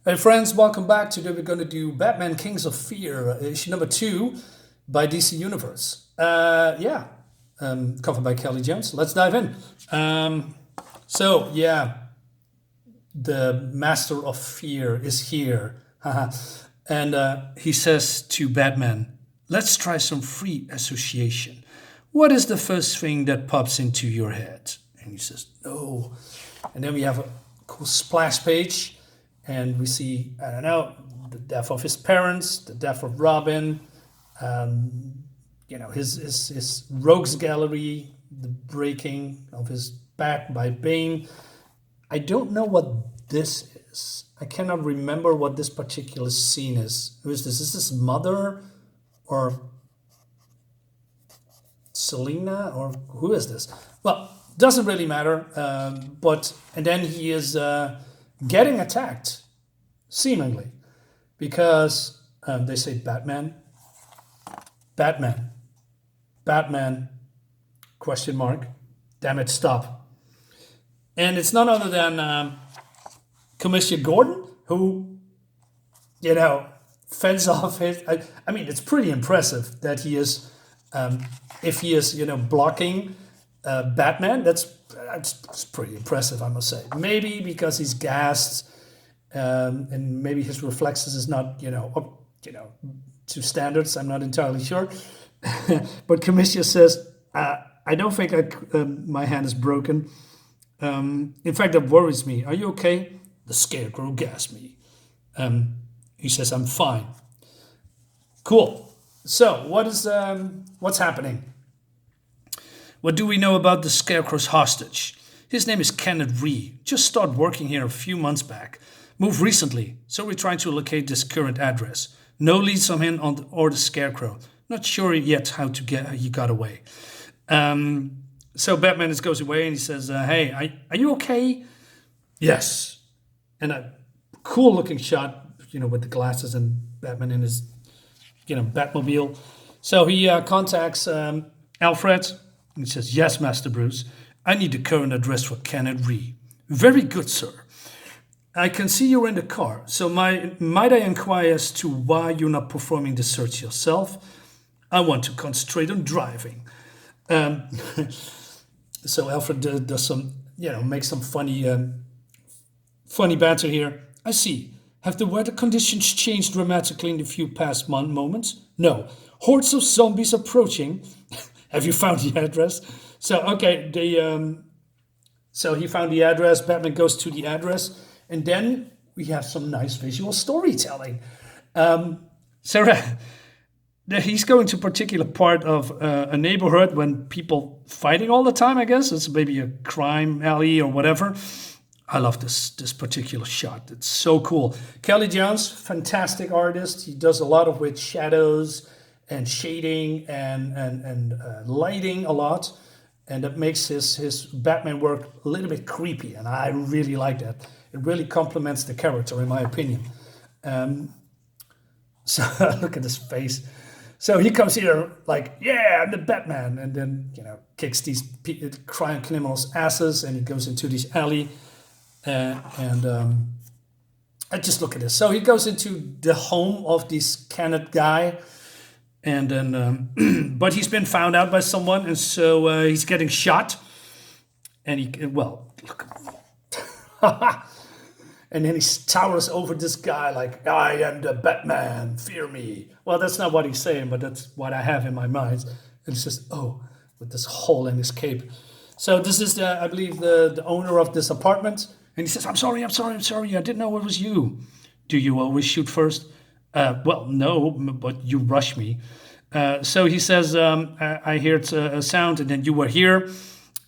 Hey friends, welcome back. Today we're going to do Batman Kings of Fear, issue number 2 by DC Universe. Covered by Kelley Jones. Let's dive in. The Master of Fear is here. And he says to Batman, let's try some free association. What is the first thing that pops into your head? And he says, no. And then we have a cool splash page. And we see, I don't know, the death of his parents, the death of Robin, his rogues gallery, the breaking of his back by Bane. I don't know what this is. I cannot remember what this particular scene is. Who is this? Is this Mother or Selena or who is this? Well, doesn't really matter. And then he is getting attacked, seemingly, because they say Batman, question mark, damn it, stop. And it's none other than Commissioner Gordon, who, fends off his. I mean, it's pretty impressive that he is, if he is, blocking Batman. That's pretty impressive, I must say. Maybe because he's gassed, and maybe his reflexes is not, to standards. I'm not entirely sure. But Commissioner says, I don't think my hand is broken. In fact, that worries me. Are you okay? The Scarecrow gassed me. He says, I'm fine. Cool. So, what's happening? What do we know about the Scarecrow's hostage? His name is Kenneth Ree. Just started working here a few months back. Moved recently, so we're trying to locate this current address. No leads on him or the Scarecrow. Not sure yet how he got away. So Batman goes away and he says, hey, are you okay? Yes. And a cool looking shot, with the glasses and Batman in his, Batmobile. So he contacts Alfred. And he says, yes, Master Bruce, I need the current address for Kenneth Ree. Very good, sir. I can see you're in the car, so might I inquire as to why you're not performing the search yourself? I want to concentrate on driving. So Alfred does some, makes some funny banter here. I see. Have the weather conditions changed dramatically in the few past moments? No. Hordes of zombies approaching. Have you found the address? So, okay, so he found the address. Batman goes to the address. And then we have some nice visual storytelling. He's going to a particular part of a neighborhood when people fighting all the time, I guess. It's maybe a crime alley or whatever. I love this particular shot. It's so cool. Kelley Jones, fantastic artist. He does a lot with shadows and shading and lighting a lot. And that makes his Batman work a little bit creepy. And I really like that. It really complements the character, in my opinion. So look at his face. So he comes here like, yeah, I'm the Batman. And then, kicks these crime criminals' asses. And he goes into this alley. I just look at this. So he goes into the home of this Kenneth guy. And then, but he's been found out by someone. And so he's getting shot. And look. And then he towers over this guy like, I am the Batman, fear me. Well, that's not what he's saying, but that's what I have in my mind. And it's just, with this hole in his cape. So this is, I believe, the owner of this apartment. And he says, I'm sorry. I didn't know it was you. Do you always shoot first? Well, no, but you rush me. So he says, I heard a sound and then you were here.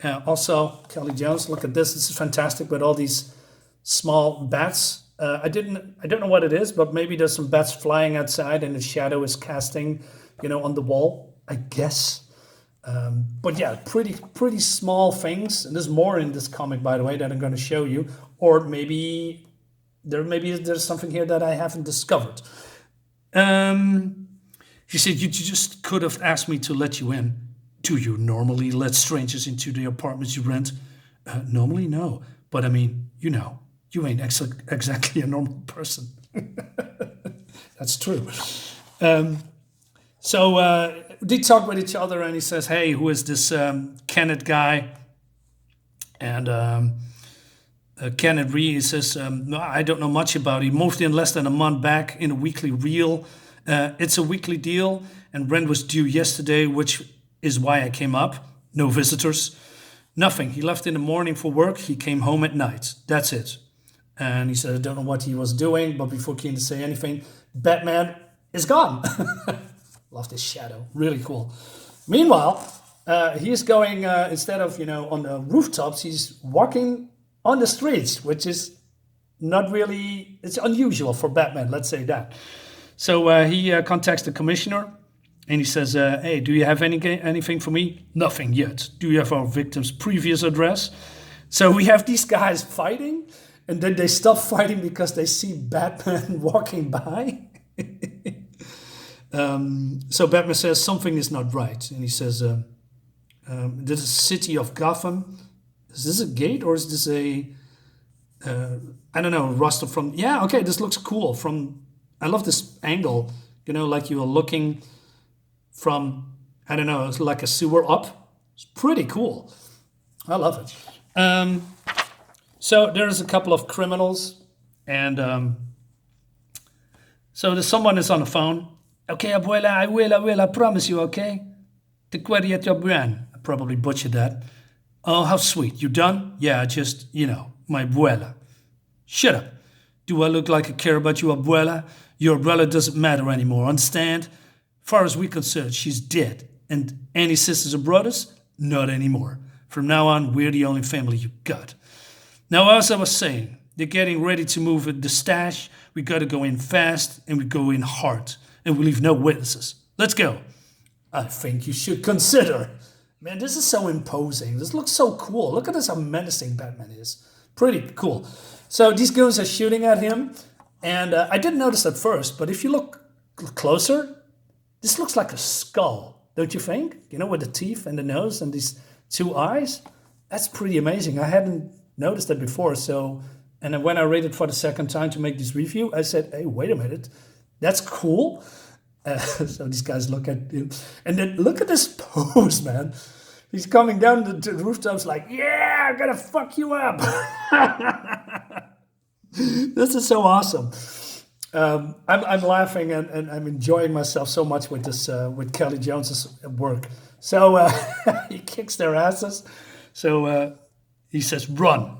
Also, Kelley Jones, look at this. This is fantastic with all these small bats. I don't know what it is, but maybe there's some bats flying outside and the shadow is casting, on the wall, I guess. But yeah, pretty small things. And there's more in this comic, by the way, that I'm going to show you. Or maybe there's something here that I haven't discovered. He said, you just could have asked me to let you in. Do you normally let strangers into the apartments you rent? Normally, no. But I mean, you ain't exactly a normal person. That's true. So they talk with each other, and he says, "Hey, who is this Kenneth guy?" And Kenneth Ree says, "No, I don't know much about it. Moved in less than a month back in a weekly reel. It's a weekly deal, and rent was due yesterday, which is why I came up. No visitors, nothing. He left in the morning for work. He came home at night. That's it." And he said, "I don't know what he was doing," but before Keen to say anything, Batman is gone. Love this shadow. Really cool. Meanwhile, he's going, instead of, on the rooftops, he's walking on the streets, which is not really, it's unusual for Batman, let's say that. So he contacts the commissioner, and he says, "Hey, do you have anything for me?" "Nothing yet." "Do you have our victim's previous address?" So we have these guys fighting, and then they stop fighting because they see Batman walking by. So Batman says something is not right, and he says, "This is city of Gotham. Is this a gate, or is this a I don't know, roster from? Yeah, okay, this looks cool. I love this angle. Like you are looking from, I don't know, it's like a sewer up. It's pretty cool. I love it. So there's a couple of criminals, and so someone is on the phone. "Okay, abuela, I will, I promise you, okay? Te quiero bien." I probably butchered that. "Oh, how sweet. You done?" "Yeah, just, my abuela." "Shut up. Do I look like I care about your abuela? Your abuela doesn't matter anymore, understand? Far as we're concerned, she's dead. And any sisters or brothers? Not anymore. From now on, we're the only family you got. Now, as I was saying, they're getting ready to move the stash. We got to go in fast, and we go in hard. And we leave no witnesses. Let's go." "I think you should consider." Man, this is so imposing. This looks so cool. Look at this, how menacing Batman is. Pretty cool. So these goons are shooting at him. And I didn't notice at first, but if you look closer, this looks like a skull, don't you think? With the teeth and the nose and these two eyes. That's pretty amazing. I hadn't noticed that before. And then when I read it for the second time to make this review, I said, "Hey, wait a minute. That's cool." So these guys look at him. And then look at this pose, man. He's coming down the rooftops like, "Yeah, I'm going to fuck you up." This is so awesome. I'm laughing and I'm enjoying myself so much with this with Kelley Jones's work. So he kicks their asses. So he says, "Run.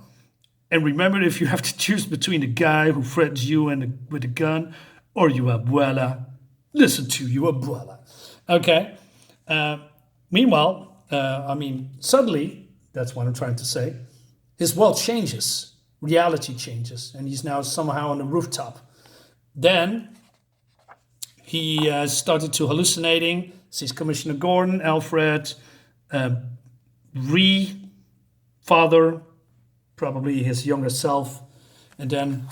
And remember, if you have to choose between the guy who threatens you with a gun or your abuela, listen to your abuela." Okay. Meanwhile, suddenly, that's what I'm trying to say, his world changes. Reality changes, and he's now somehow on the rooftop. Then he started to hallucinating, sees Commissioner Gordon, Alfred, Ree, father, probably his younger self, and then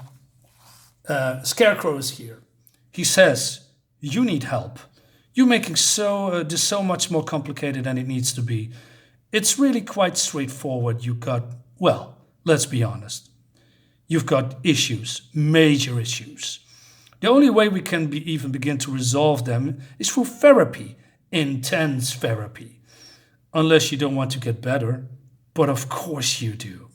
Scarecrow is here. He says, "You need help. You're making this so much more complicated than it needs to be. It's really quite straightforward. Let's be honest. You've got issues, major issues. The only way we can even begin to resolve them is through therapy, intense therapy. Unless you don't want to get better, but of course you do.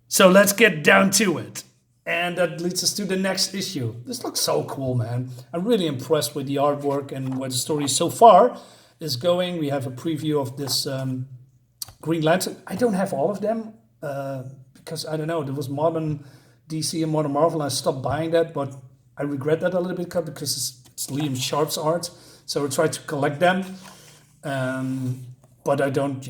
So let's get down to it." And that leads us to the next issue. This looks so cool, man. I'm really impressed with the artwork and where the story so far is going. We have a preview of this Green Lantern. I don't have all of them because, I don't know, there was Modern DC and Modern Marvel, and I stopped buying that, but I regret that a little bit because it's Liam Sharp's art. So I tried to collect them, but I don't,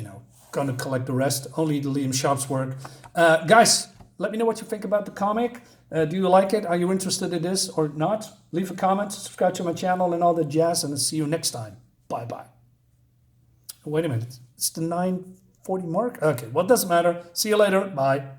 gonna collect the rest, only the Liam Sharp's work. Guys, let me know what you think about the comic. Do you like it? Are you interested in this or not? Leave a comment, subscribe to my channel and all that jazz, and I'll see you next time. Bye-bye. Wait a minute. It's the 9:40 mark? Okay, well, it doesn't matter. See you later. Bye.